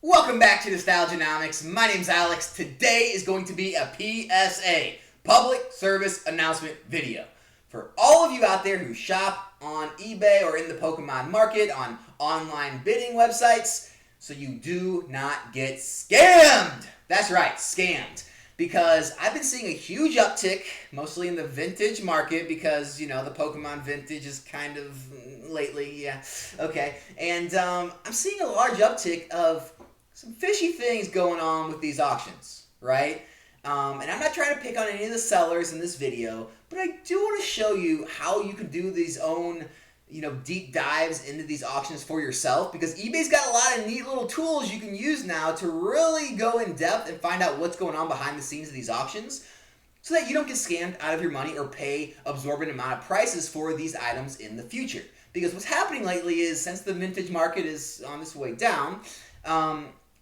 Welcome back to Nostalgianomics. My name's Alex. Today is going to be a PSA, Public Service Announcement video. For all of you out there who shop on eBay or in the Pokemon market on online bidding websites, so you do not get scammed. That's right, scammed. Because I've been seeing a huge uptick, mostly in the vintage market, because, you know, the Pokemon vintage is kind of lately, yeah, okay. And I'm seeing a large uptick of some fishy things going on with these auctions, right? And I'm not trying to pick on any of the sellers in this video, but I do want to show you how you can do these own, deep dives into these auctions for yourself, because eBay's got a lot of neat little tools you can use now to really go in depth and find out what's going on behind the scenes of these auctions so that you don't get scammed out of your money or pay absorbent amount of prices for these items in the future. Because what's happening lately is, since the vintage market is on its way down,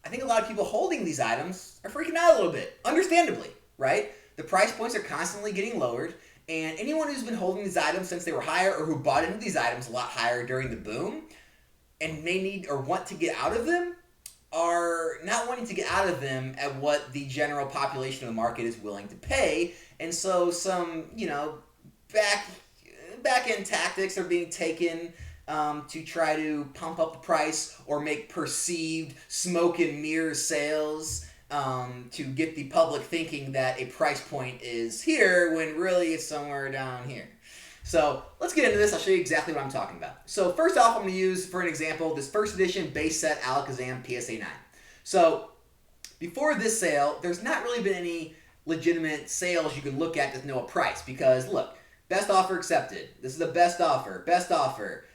I think a lot of people holding these items are freaking out a little bit, understandably, right? The price points are constantly getting lowered, and anyone who's been holding these items since they were higher, or who bought into these items a lot higher during the boom and may need or want to get out of them, are not wanting to get out of them at what the general population of the market is willing to pay. And so some, back-end tactics are being taken to try to pump up the price or make perceived smoke and mirror sales to get the public thinking that a price point is here when really it's somewhere down here. So let's get into this. I'll show you exactly what I'm talking about. So first off, I'm going to use, for an example, this first edition base set Alakazam PSA 9. So before this sale, there's not really been any legitimate sales you can look at to know a price, because look, best offer accepted. This is the best offer. Best offer.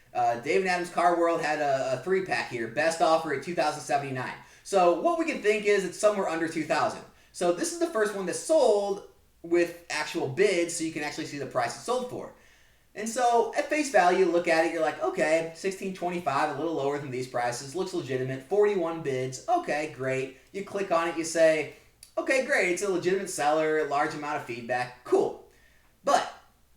Dave & Adam's Car World had a 3-pack here. Best offer at $2,079. So what we can think is it's somewhere under $2,000. So this is the first one that's sold with actual bids, so you can actually see the price it's sold for. And so at face value, look at it, you're like, okay, $1,625, a little lower than these prices, looks legitimate, 41 bids, okay, great. You click on it, you say, okay, great, it's a legitimate seller, large amount of feedback, cool. But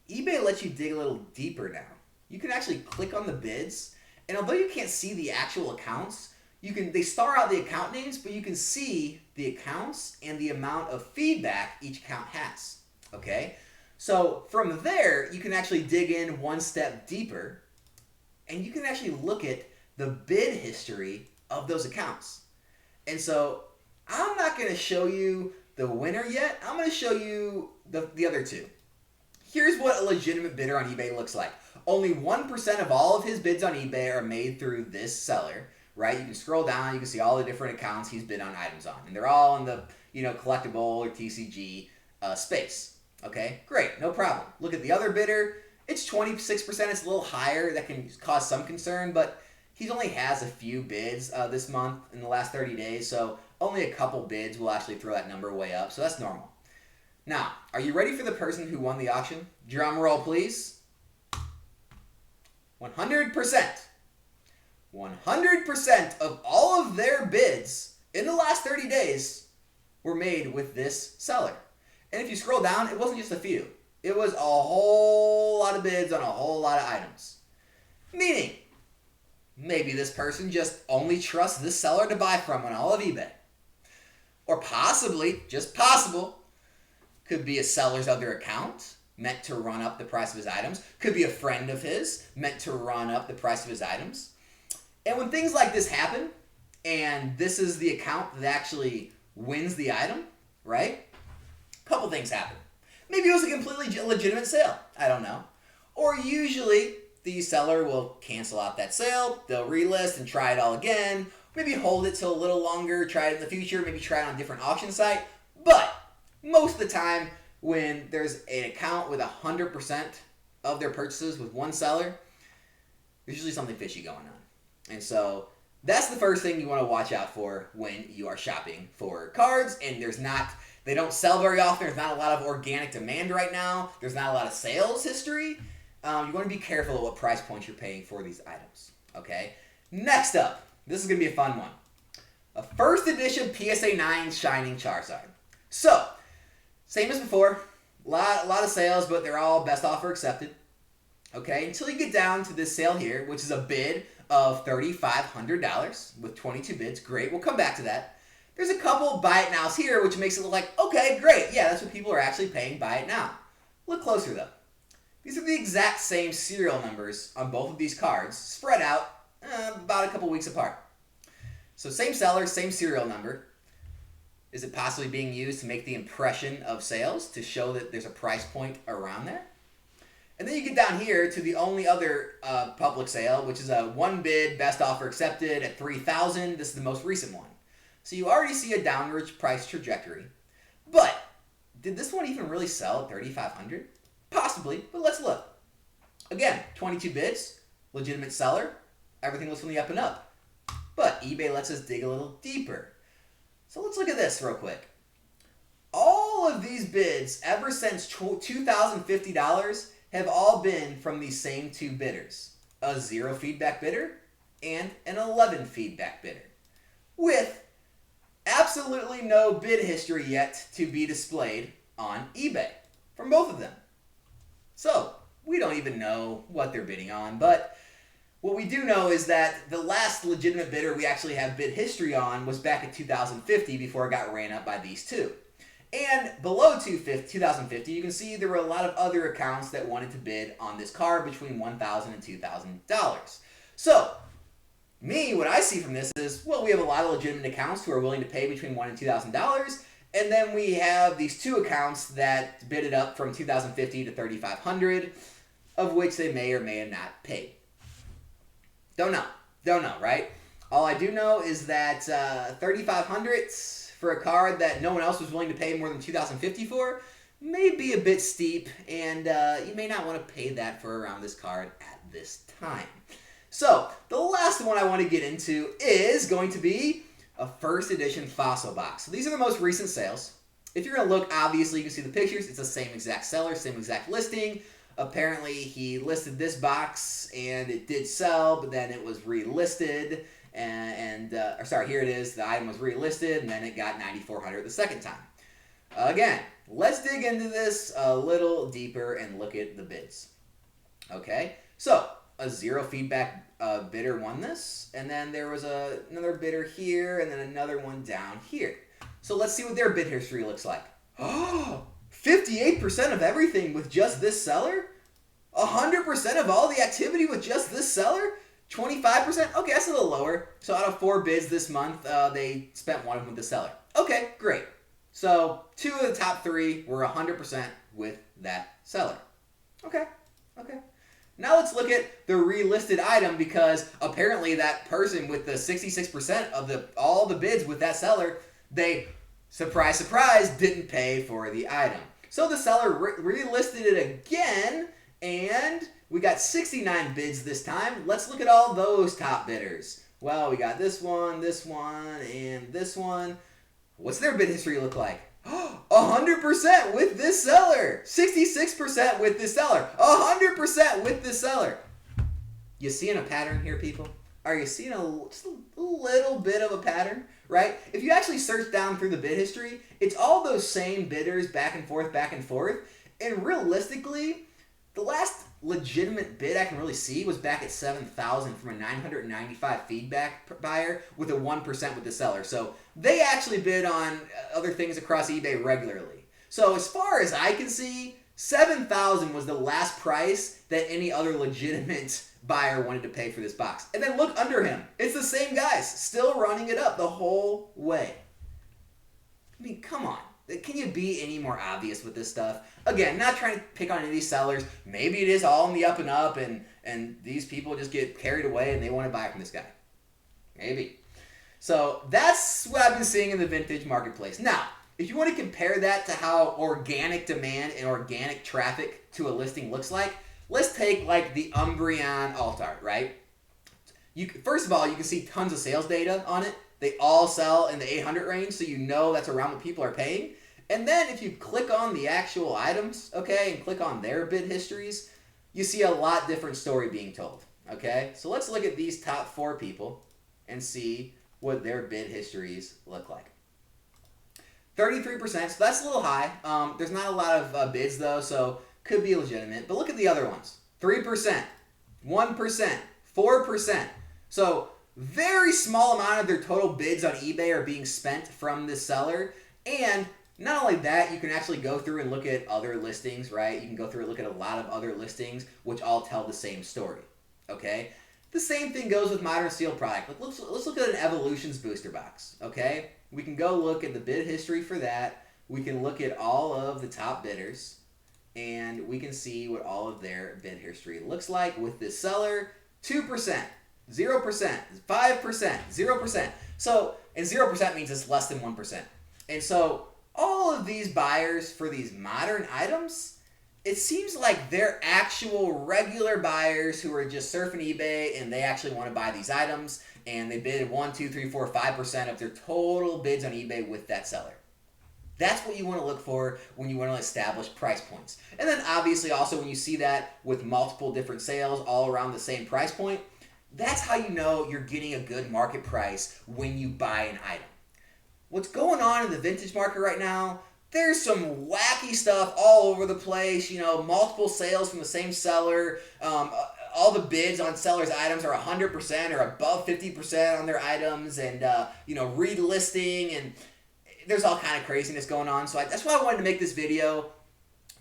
eBay lets you dig a little deeper now. You can actually click on the bids, and although you can't see the actual accounts, they star out the account names, but you can see the accounts and the amount of feedback each account has, okay? So from there, you can actually dig in one step deeper, and you can actually look at the bid history of those accounts. And so I'm not going to show you the winner yet. I'm going to show you the other two. Here's what a legitimate bidder on eBay looks like. Only 1% of all of his bids on eBay are made through this seller, right? You can scroll down, you can see all the different accounts he's bid on items on. And they're all in the, collectible or TCG space. Okay, great, no problem. Look at the other bidder. It's 26%, it's a little higher. That can cause some concern, but he only has a few bids this month in the last 30 days, so only a couple bids will actually throw that number way up, so that's normal. Now, are you ready for the person who won the auction? Drum roll, please. 100%. 100% of all of their bids in the last 30 days were made with this seller. And if you scroll down, it wasn't just a few. It was a whole lot of bids on a whole lot of items. Meaning, maybe this person just only trusts this seller to buy from on all of eBay. Or possibly, just possible, could be a seller's other account meant to run up the price of his items. Could be a friend of his meant to run up the price of his items. And when things like this happen, and this is the account that actually wins the item, right? A couple things happen. Maybe it was a completely legitimate sale. I don't know. Or usually the seller will cancel out that sale. They'll relist and try it all again. Maybe hold it till a little longer, try it in the future, maybe try it on a different auction site. But most of the time, when there's an account with 100% of their purchases with one seller, there's usually something fishy going on. And so that's the first thing you want to watch out for when you are shopping for cards. And they don't sell very often. There's not a lot of organic demand right now. There's not a lot of sales history. You want to be careful at what price points you're paying for these items. Okay. Next up, this is going to be a fun one. A first edition PSA 9 Shining Charizard. So, same as before, a lot of sales, but they're all best offer accepted. Okay, until you get down to this sale here, which is a bid of $3,500 with 22 bids. Great, we'll come back to that. There's a couple buy it nows here, which makes it look like, okay, great, yeah, that's what people are actually paying buy it now. Look closer though. These are the exact same serial numbers on both of these cards, spread out about a couple weeks apart. So same seller, same serial number. Is it possibly being used to make the impression of sales to show that there's a price point around there? And then you get down here to the only other public sale, which is a one bid, best offer accepted at $3,000. This is the most recent one. So you already see a downward price trajectory. But did this one even really sell at $3,500? Possibly, but let's look. Again, 22 bids, legitimate seller, everything looks on the up and up. But eBay lets us dig a little deeper. So let's look at this real quick. All of these bids ever since $2,050 have all been from these same two bidders. A 0 feedback bidder and an 11 feedback bidder. With absolutely no bid history yet to be displayed on eBay from both of them. So we don't even know what they're bidding on, but what we do know is that the last legitimate bidder we actually have bid history on was back at 2050 before it got ran up by these two. And below 2050, you can see there were a lot of other accounts that wanted to bid on this card between $1,000 and $2,000. So, what I see from this is, well, we have a lot of legitimate accounts who are willing to pay between $1,000 and $2,000, and then we have these two accounts that bid it up from $2,050 to $3,500, of which they may or may have not paid. Don't know, right? All I do know is that $3,500 for a card that no one else was willing to pay more than $2,050 for may be a bit steep, and you may not want to pay that for around this card at this time. So, the last one I want to get into is going to be a first edition fossil box. So these are the most recent sales. If you're going to look, obviously you can see the pictures. It's the same exact seller, same exact listing. Apparently he listed this box and it did sell, but then it was relisted here it is. The item was relisted and then it got $9,400 the second time. Again, let's dig into this a little deeper and look at the bids. Okay, so a 0 feedback bidder won this, and then there was another bidder here, and then another one down here. So let's see what their bid history looks like. Oh, 58% of everything with just this seller? 100% of all the activity with just this seller? 25%? Okay, that's a little lower. So out of 4 bids this month, they spent one of them with the seller. Okay, great. So 2 of the top 3 were 100% with that seller. Okay. Now let's look at the relisted item, because apparently that person with the 66% of all the bids with that seller, they, surprise, surprise, didn't pay for the item. So the seller relisted it again, and we got 69 bids this time. Let's look at all those top bidders. Well, we got this one, and this one. What's their bid history look like? 100% with this seller. 66% with this seller. 100% with this seller. You seeing a pattern here, people? Are you seeing just a little bit of a pattern, right? If you actually search down through the bid history, it's all those same bidders back and forth. And realistically, the last legitimate bid I can really see was back at $7,000 from a 995 feedback buyer with a 1% with the seller. So they actually bid on other things across eBay regularly. So as far as I can see, $7,000 was the last price that any other legitimate buyer wanted to pay for this box. And then look under him. It's the same guys still running it up the whole way. I mean, come on. Can you be any more obvious with this stuff? Again, not trying to pick on any of these sellers. Maybe it is all in the up and up, and these people just get carried away and they want to buy from this guy. Maybe. So that's what I've been seeing in the vintage marketplace. Now, if you want to compare that to how organic demand and organic traffic to a listing looks like, let's take like the Umbreon alt art, right? First of all, you can see tons of sales data on it. They all sell in the 800 range, so you know that's around what people are paying. And then if you click on the actual items, okay, and click on their bid histories, you see a lot different story being told, okay? So let's look at these top 4 people and see what their bid histories look like. 33%, so that's a little high. There's not a lot of bids though, so could be legitimate. But look at the other ones. 3%, 1%, 4%. So very small amount of their total bids on eBay are being spent from this seller. And not only that, you can actually go through and look at other listings, right? You can go through and look at a lot of other listings, which all tell the same story, okay? The same thing goes with Modern Steel product. Let's look at an Evolutions booster box, okay? We can go look at the bid history for that. We can look at all of the top bidders, and we can see what all of their bid history looks like with this seller. 2%, 0%, 5%, 0%. So, and 0% means it's less than 1%. And so, all of these buyers for these modern items, it seems like they're actual regular buyers who are just surfing eBay and they actually want to buy these items, and they bid 1, 2, 3, 4, 5% of their total bids on eBay with that seller. That's what you want to look for when you want to establish price points. And then obviously also when you see that with multiple different sales all around the same price point, that's how you know you're getting a good market price when you buy an item. What's going on in the vintage market right now, there's some wacky stuff all over the place, you know, multiple sales from the same seller. All the bids on sellers' items are 100% or above 50% on their items, and, you know, relisting, and there's all kind of craziness going on. So that's why I wanted to make this video.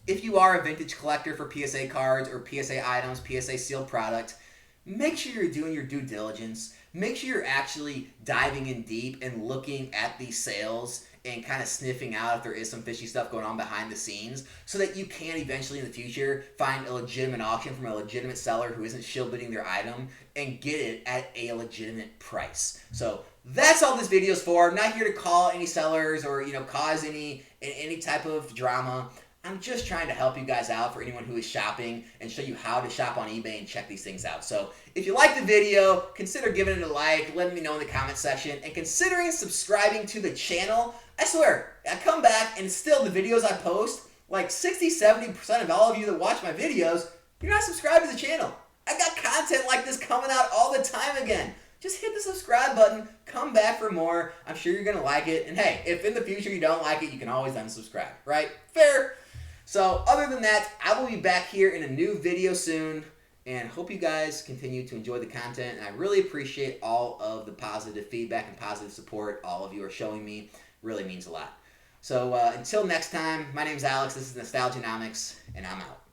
If you are a vintage collector for PSA cards or PSA items, PSA sealed product, make sure you're doing your due diligence. Make sure you're actually diving in deep and looking at these sales and kind of sniffing out if there is some fishy stuff going on behind the scenes, so that you can eventually in the future find a legitimate auction from a legitimate seller who isn't shill bidding their item and get it at a legitimate price. So that's all this video is for. I'm not here to call any sellers or, you know, cause any type of drama. I'm just trying to help you guys out for anyone who is shopping and show you how to shop on eBay and check these things out. So if you like the video, consider giving it a like, letting me know in the comment section, and considering subscribing to the channel. I swear, I come back and still the videos I post, like 60-70% of all of you that watch my videos, you're not subscribed to the channel. I got content like this coming out all the time again. Just hit the subscribe button, come back for more. I'm sure you're going to like it. And hey, if in the future you don't like it, you can always unsubscribe, right? Fair. So other than that, I will be back here in a new video soon, and hope you guys continue to enjoy the content. And I really appreciate all of the positive feedback and positive support all of you are showing me. Really means a lot. So until next time, my name's Alex. This is Nostalgianomics, and I'm out.